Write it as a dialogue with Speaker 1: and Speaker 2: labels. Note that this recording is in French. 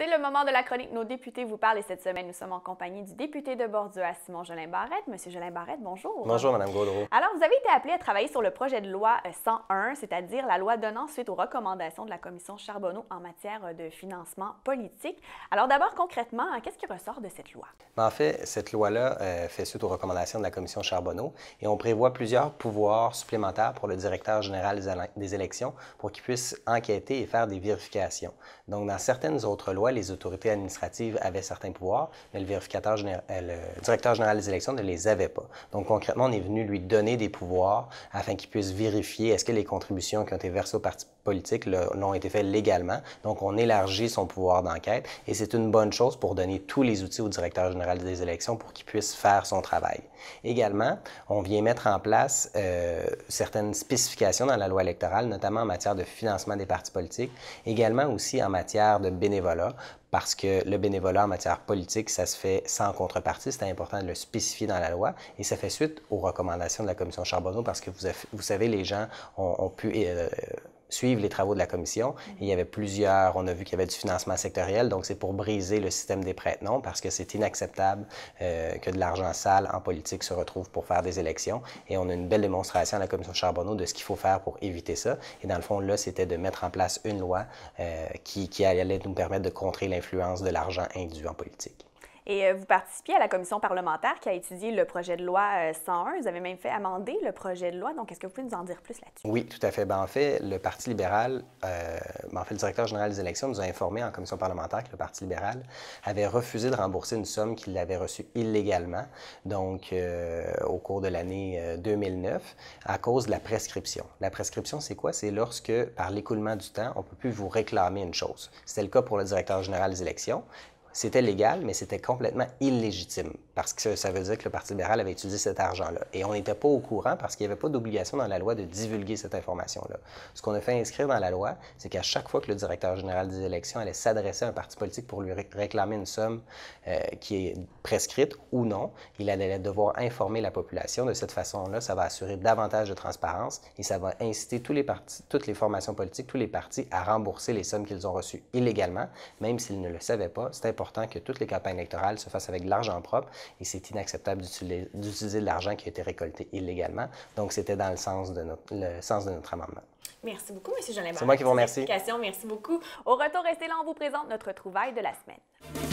Speaker 1: C'est le moment de la chronique Nos députés vous parlent et cette semaine, nous sommes en compagnie du député de Bordieu, Simon Jolin Barrette. Monsieur Jolin Barrette, bonjour.
Speaker 2: Bonjour, Mme Gaudreau.
Speaker 1: Alors, vous avez été appelé à travailler sur le projet de loi 101, c'est-à-dire la loi donnant suite aux recommandations de la commission Charbonneau en matière de financement politique. Alors d'abord, concrètement, qu'est-ce qui ressort de cette loi?
Speaker 2: En fait, cette loi-là fait suite aux recommandations de la commission Charbonneau et on prévoit plusieurs pouvoirs supplémentaires pour le directeur général des élections pour qu'il puisse enquêter et faire des vérifications. Donc, dans certaines autres lois, les autorités administratives avaient certains pouvoirs, mais le directeur général des élections ne les avait pas. Donc, concrètement, on est venu lui donner des pouvoirs afin qu'il puisse vérifier est-ce que les contributions qui ont été versées aux partis politiques l'ont été faites légalement. Donc, on élargit son pouvoir d'enquête et c'est une bonne chose pour donner tous les outils au directeur général des élections pour qu'il puisse faire son travail. Également, on vient mettre en place certaines spécifications dans la loi électorale, notamment en matière de financement des partis politiques, également aussi en matière de bénévolat, parce que le bénévolat en matière politique, ça se fait sans contrepartie. C'est important de le spécifier dans la loi et ça fait suite aux recommandations de la commission Charbonneau parce que vous savez, les gens ont pu suivre les travaux de la commission. Et il y avait plusieurs, on a vu qu'il y avait du financement sectoriel, donc c'est pour briser le système des prête-noms parce que c'est inacceptable que de l'argent sale en politique se retrouve pour faire des élections. Et on a une belle démonstration à la commission Charbonneau de ce qu'il faut faire pour éviter ça. Et dans le fond, là, c'était de mettre en place une loi qui allait nous permettre de contrer l'influence de l'argent indu en politique.
Speaker 1: Et vous participiez à la commission parlementaire qui a étudié le projet de loi 101. Vous avez même fait amender le projet de loi. Donc, est-ce que vous pouvez nous en dire plus là-dessus?
Speaker 2: Oui, tout à fait. En fait, le Parti libéral, le directeur général des élections nous a informé en commission parlementaire que le Parti libéral avait refusé de rembourser une somme qu'il avait reçue illégalement, donc au cours de l'année 2009, à cause de la prescription. La prescription, c'est quoi? C'est lorsque, par l'écoulement du temps, on ne peut plus vous réclamer une chose. C'était le cas pour le directeur général des élections. C'était légal, mais c'était complètement illégitime parce que ça veut dire que le Parti libéral avait utilisé cet argent-là. Et on n'était pas au courant parce qu'il n'y avait pas d'obligation dans la loi de divulguer cette information-là. Ce qu'on a fait inscrire dans la loi, c'est qu'à chaque fois que le directeur général des élections allait s'adresser à un parti politique pour lui réclamer une somme qui est prescrite ou non, il allait devoir informer la population. De cette façon-là, ça va assurer davantage de transparence et ça va inciter toutes les formations politiques, tous les partis à rembourser les sommes qu'ils ont reçues illégalement, même s'ils ne le savaient pas. C'est important que toutes les campagnes électorales se fassent avec de l'argent propre et c'est inacceptable d'utiliser de l'argent qui a été récolté illégalement. Donc, c'était dans le sens de notre amendement.
Speaker 1: Merci beaucoup, M. Jolin Barrette.
Speaker 2: C'est moi qui vous remercie.
Speaker 1: Merci beaucoup. Au retour, restez là, on vous présente notre trouvaille de la semaine.